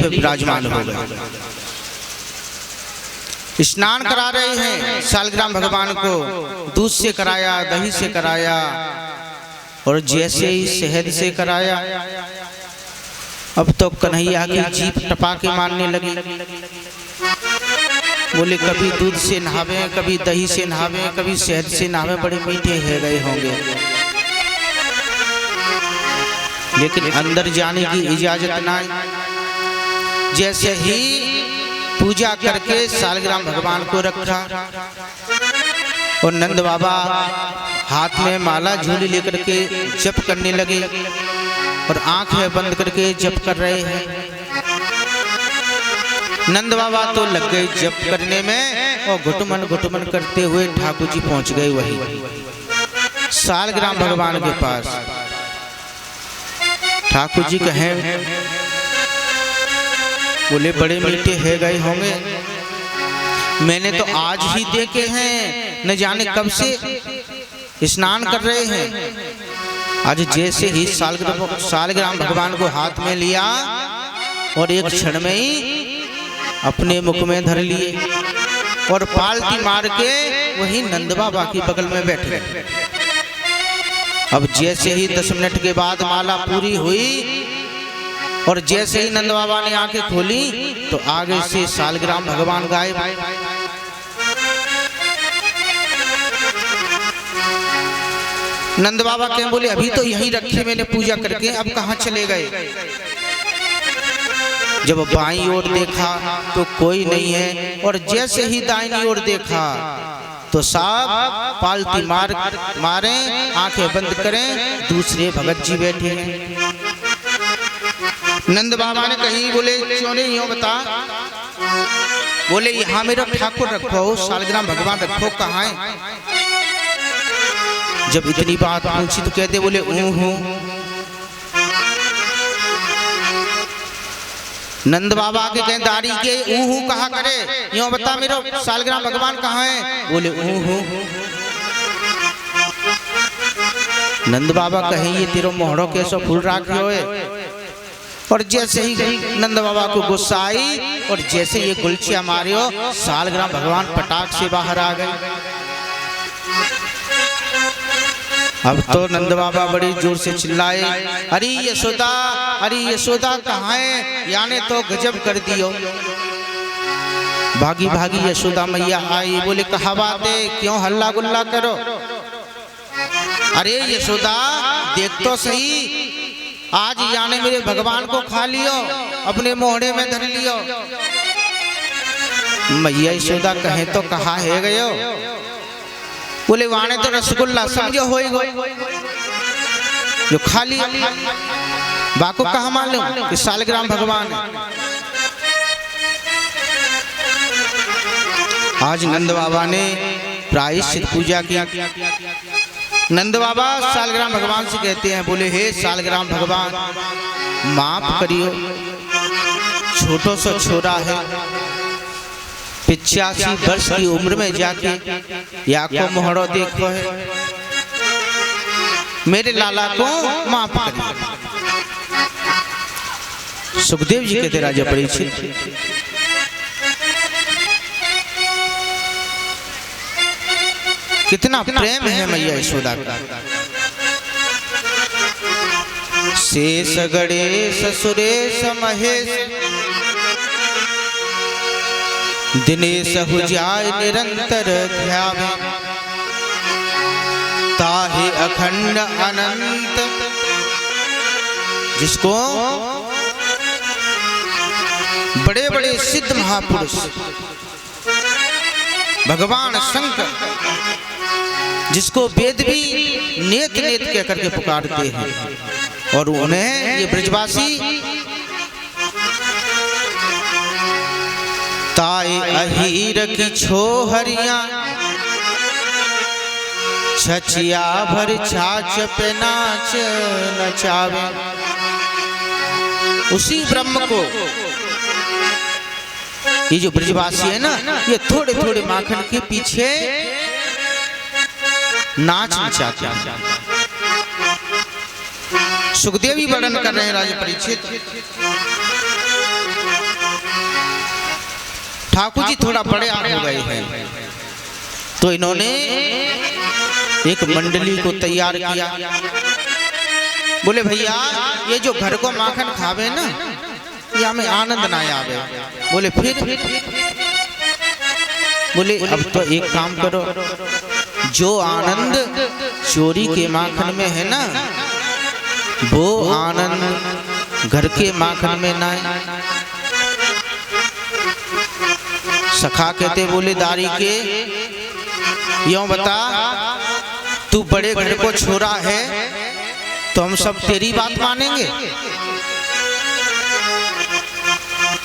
पे विराजमान हो गए। स्नान करा रहे हैं शालग्राम भगवान को, दूध से कराया, दही से कराया और जैसे ही शहद से कराया, अब तो कन्हैया की जीभ टपाके मारने लगी। बोले कभी दूध से नहावे, कभी दही से नहावे, कभी शहद से नहावे, बड़े मीठे है गए होंगे, लेकिन अंदर जाने की इजाजत नहीं। जैसे ही पूजा करके शालग्राम भगवान को रखा और नंद बाबा हाथ में माला झोली लेकर के जप करने लगे और आंखें बंद करके जप कर रहे हैं। नंद बाबा तो लग गए जप करने में और घुटमन करते हुए ठाकुर जी पहुंच गए वही शालग्राम भगवान के पास। ठाकुर जी कहे, बोले बड़े मीठे है गए होंगे, मैंने तो आज ही देखे हैं, न जाने कब से स्नान कर रहे हैं। आज जैसे ही शालग्राम भगवान को हाथ में लिया और एक क्षण में ही अपने मुख में धर लिए और पालती मार के वही नंद बाबा की बगल में बैठ गए। अब जैसे ही 10 मिनट के बाद माला पूरी हुई और जैसे ही नंद बाबा ने आंखें खोली तो आगे से शालग्राम भगवान गायब। नंद बाबा कहें, बोले अभी तो यहीं रखे मैंने पूजा करके, अब कहाँ चले गए। जब बाईं ओर देखा तो कोई नहीं है और जैसे ही दाहिनी ओर देखा तो साहब पालती मारे, आंखें बंद करें, दूसरे भगत जी बैठे हैं। नंद बाबा ने कही, बोले क्यों नहीं हो बता। बोले यहाँ मेरा ठाकुर रखो, शालग्राम भगवान रखो, कहाँ है। जब इतनी बात पूछी तो कहते, बोले हूँ। नंद बाबा के कहें दाढ़ी के ऊहू कहा करे, यूं बता मेरा शालग्राम भगवान कहाँ है। बोले ऊहू। नंद बाबा कहें, ये तेरो मोहड़ो कैसो फूल राखे होए। और जैसे ही नंद बाबा को गुस्सा आई और जैसे ये गुलचिया मारियो, शालग्राम भगवान पटाख से बाहर आ गए। अब तो नंद बाबा बड़ी जोर से चिल्लाए, अरे यशोदा, अरे यशोदा कहाँ है, याने तो गजब कर दियो। भागी भागी यशोदा मैया आई, बोले कहा बात है, क्यों हल्ला गुल्ला करो। अरे यशोदा देख तो सही, आज याने मेरे भगवान को खा लियो, अपने मोहड़े में धर लियो। मैया यशोदा कहे तो कहा है गयो। बोले वाने तो रसगुल्ला समझो हो जो खाली, बाको कहा मालूम कि शालग्राम भगवान है। आज नंद बाबा ने प्रायश्चित पूजा की। नंद बाबा शालग्राम भगवान से कहते हैं, बोले हे शालग्राम भगवान माफ करियो, छोटो सा छोरा है, 85 वर्ष की उम्र में जाके या को मोहड़ो देखो है, मेरे लाला को माफ करिए। सुखदेव जी कहते, राजा परीक्षित कितना प्रेम है मैया यशोदा का। शेष गणेश सुरेश महेश दिनेश हो जाए निरंतर ध्यावे, ताहे अखंड अनंत। जिसको बड़े बड़े सिद्ध महापुरुष भगवान शंकर, जिसको वेद भी नेत नेत कह करके पुकारते हैं, और उन्हें ये ब्रजवासी ताए अहीर की छोहरिया, छचिया भर छाछ पे नाच नचावे। उसी ब्रह्म को ये जो ब्रजवासी है ना, ये थोड़े थोड़े माखन के पीछे नाच नचाते हैं। सुखदेव ही वर्णन कर रहे हैं राजा परीक्षित। ठाकुर जी थोड़ा बड़े हो गए हैं, तो इन्होंने एक मंडली को तैयार किया। बोले भैया ये जो घर को माखन खावे ना, ये हमें आनंद ना आवे। बोले फिर? बोले अब तो एक काम करो, जो आनंद चोरी के माखन में है ना, वो आनंद घर के माखन में ना है। सखा कहते बोले दारी के, यूं बता, तू बड़े घर को छोरा है तो हम सब तेरी बात मानेंगे?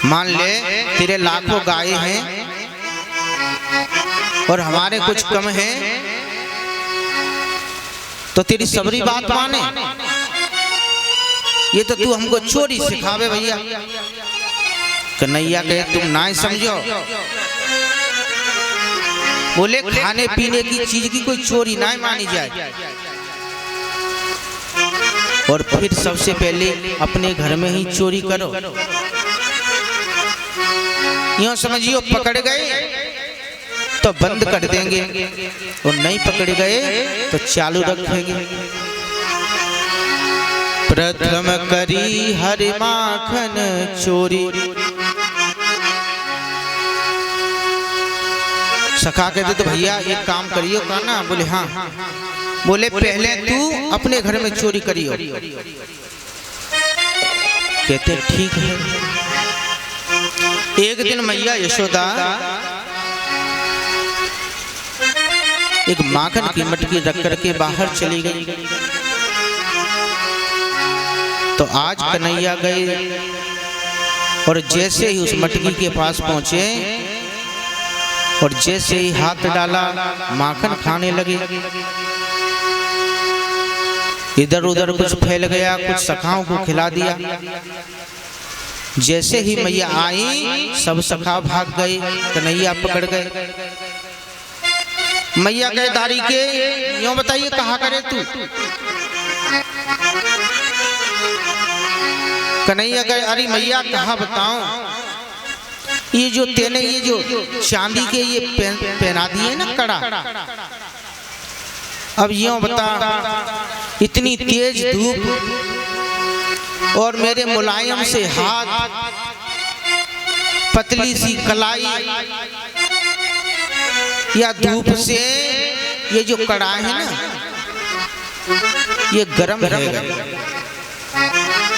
मान ले तेरे लाखों गाय हैं और हमारे कुछ कम हैं, तो तेरी सबरी बात माने? ये तो तू हमको चोरी सिखावे भैया। कन्हैया कहे तुम ना समझो। बोले खाने पीने की चीज की कोई चोरी ना मानी जाए। और फिर सबसे पहले अपने घर में ही चोरी करो। यूं समझियो पकड़ गए तो बंद कर देंगे, और नहीं पकड़ गए तो चालू रखेंगे। प्रथम करी हरि माखन चोरी। सखा कहते तो भैया एक काम करियो का ना? बोले हाँ। बोले पहले तू अपने घर में चोरी करियो। कहते ठीक है। एक दिन मैया यशोदा एक माखन की मटकी रख करके बाहर चली गई। तो आज कन्हैया गए और जैसे ही उस मटकी के पास पहुंचे और जैसे ही हाथ डाला, माखन खाने लगे। इधर उधर कुछ फैल गया, कुछ सखाओं को खिला दिया। जैसे ही मैया आई, सब सखा भाग गए, कन्हैया पकड़ गए। मैया कहे दारी के, यूं बताइए कहा करे तू? कन्हैया कहे अरे मैया कहा बताऊं, ये जो तेने ये जो चांदी के ये पहना दिए ना कड़ा, अब यूं बता, इतनी तेज धूप और मेरे मुलायम से हाथ, पतली सी कलाई, या धूप से ये जो कड़ा है ना, ये गर्म है।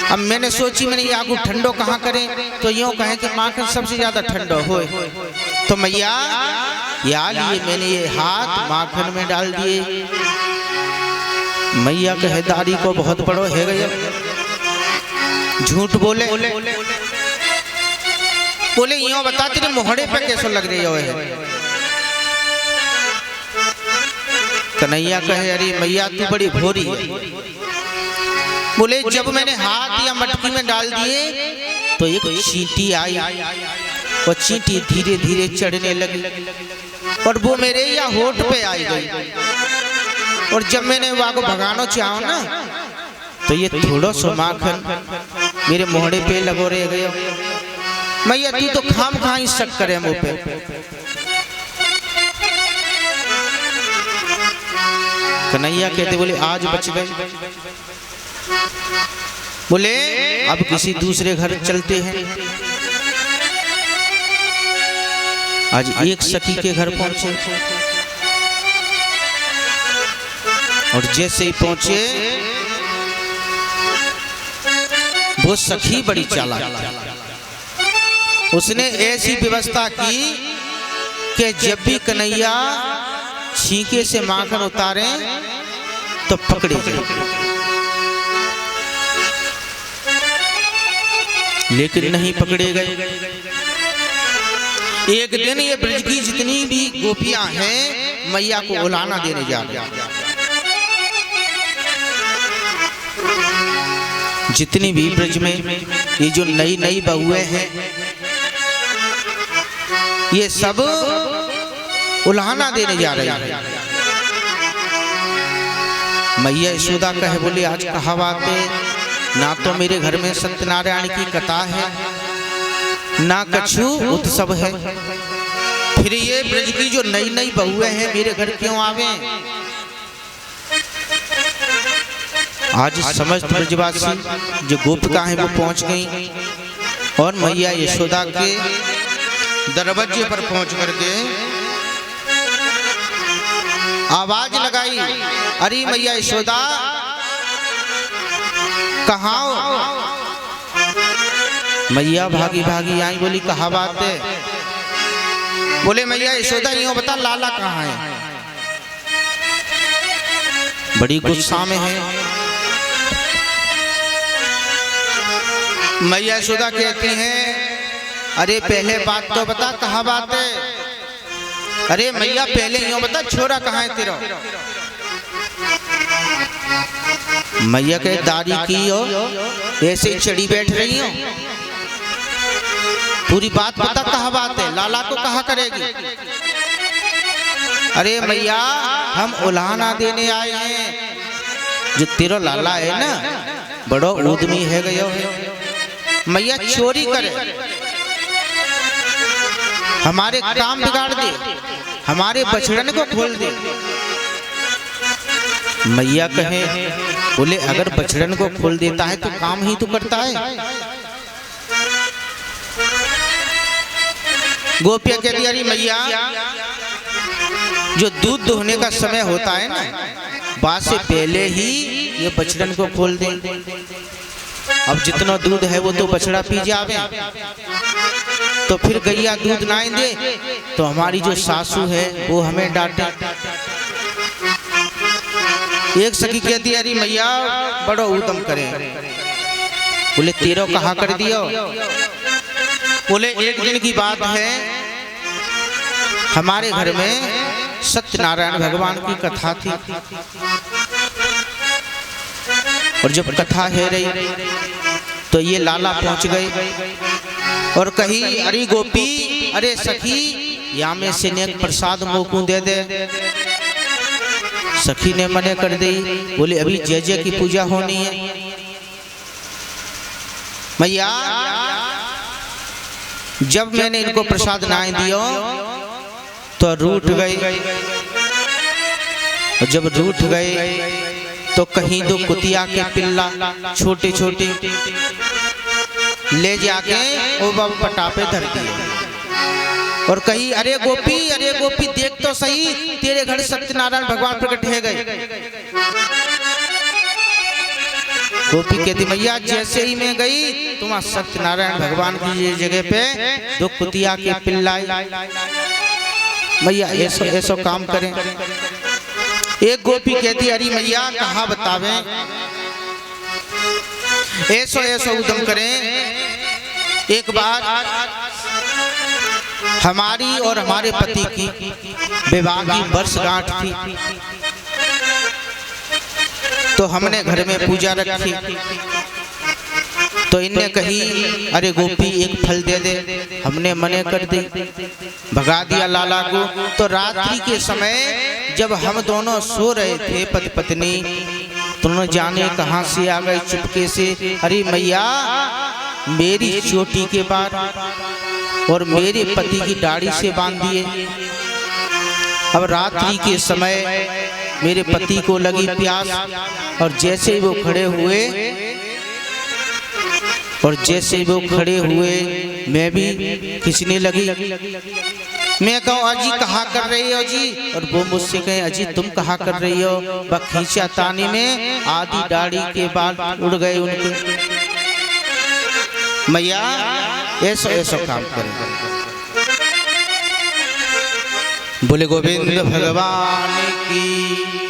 अब मैंने सोची, मैंने ये आगू ठंडो कहाँ करें, तो यूं कहें कि माखन सबसे ज्यादा ठंडो हो। तो मैया यार ये मैंने ये हाथ माखन में डाल दिए। मैया कहे दारी को बहुत बड़ो है गया, झूठ बोले। बोले यूं बता तेरे मोहड़े पे कैसे लग रही है? कन्हैया कहे अरे मैया तू बड़ी भोरी है। बोले जब मैंने हाथ या मटकी में डाल दिए तो एक चींटी आई, वो चींटी धीरे धीरे चढ़ने लगी और वो मेरे या होठ पे आई गई। और जब मैंने वहाँ को भगाना चाहा ना, तो ये थोड़ा सा माखन मेरे मोहड़े पे लगो रह गया। मैया तू तो खाम खा ही शक करे मुँह पे। कन्हैया कहते बोले आज बच गए। बोले अब किसी दूसरे घर चलते हैं। आज एक सखी के घर पहुंचे और जैसे ही पहुंचे, वो सखी बड़ी चालाक, उसने ऐसी व्यवस्था की कि जब भी कन्हैया छींके से माखन उतारे तो पकड़े गए, लेकिन नहीं पकड़े गए। एक दिन ये ब्रज की जितनी भी गोपियां हैं मैया को उलाना देने जा रही, जितनी भी ब्रज में ये जो नई नई बहुएं हैं, ये सब उलाना देने जा रही है। मैया यशोदा कहे बोले आज कहा बात है ना, तो मेरे घर में सत्यनारायण की कथा है, ना कछु उत्सव है। फिर ये ब्रज की जो नई नई बहुएं हैं मेरे घर क्यों आवे? आज समस्त ब्रजवासी जो गोपिका हैं वो पहुंच गई और मैया यशोदा के दरवाजे पर पहुंच करके आवाज लगाई, अरे मैया यशोदा कहाँ हो? मैया भागी भागी आई, बोली कहाँ बात है? बोले मैया यशोदा यूं बता लाला कहाँ है? बड़ी गुस्सा में है। मैया यशोदा कहती हैं, अरे पहले बात तो बता कहाँ बात है? अरे मैया पहले यूं बता छोरा कहाँ है तेरा? मैया के दाढ़ी की हो ऐसे चढ़ी बैठ रही हो, पूरी बात बता कहाँ बात है? लाला को कहाँ करेगी? अरे मैया हम उलाहना देने आए हैं, जो तेरा लाला है ना बड़ो उद्यमी है गयो है, मैया चोरी करे, हमारे काम बिगाड़ दे, हमारे बछड़न को खोल दे। मैया कहे, बोले अगर बछड़न को खोल देता है तो काम ही तो करता है। गोपिया कहती अरे मैया जो दूध दोहने का समय होता है ना, बात से पहले ही ये बछड़न को खोल दे। अब जितना दूध है वो तो बछड़ा पी जावे, तो फिर गैया दूध ना दे तो हमारी जो सासू है वो हमें डांटे। एक सखी कहती अरे मैया बड़ो उदम करे। बोले तेरो कहाँ कर दियो? बोले एक दिन की बात है, हमारे घर में सत्यनारायण भगवान की कथा थी, और जब कथा है रही तो ये लाला पहुंच गए और कही अरे गोपी अरे सखी या में से नेक प्रसाद मोकू दे दे। सखी ने मने कर दी, बोले अभी जय जय की पूजा होनी है। मैया जब मैंने इनको प्रसाद ना दियो तो रूठ गए, और जब रूठ गए तो कहीं दो कुतिया के पिल्ला छोटे छोटे ले जाके ओ बाबा पटापे धर दिए और कही अरे गोपी देख तो सही तेरे घर सत्यनारायण भगवान प्रकट है गए। गोपी कहती मैया जैसे ही मैं गई तुम्हारा सत्यनारायण भगवान की जगह पे दो कुतिया के पिल्ला, मैया ऐसो काम करें। एक गोपी कहती अरे मैया कहाँ बतावे, ऐसो उद्यम करें। एक बार हमारी और हमारे पति की विवाह की वर्षगांठ थी, तो हमने घर में पूजा रखी, तो इनने कही अरे गोपी एक फल दे दे, हमने मने कर दी, भगा दिया लाला को। तो रात्रि के समय जब हम दोनों सो रहे थे पति पत्नी, तो न जाने कहां से आ गए चुपके से, अरे मैया मेरी चोटी के बाल और मेरे पति की दाढ़ी से बांध दिए। अब रात्रि के समय मेरे पति को लगी प्यास, और जैसे वो खड़े हुए मैं भी खींचने लगी। मैं कहूँ अजी कहाँ कर रही हो जी, और वो मुझसे कहे अजी तुम कहाँ कर रही हो? वह खींचा तानी में आधी दाढ़ी के बाल उड़ गए उनके। मैया ऐसो काम करें। बोले गोविंद भगवान की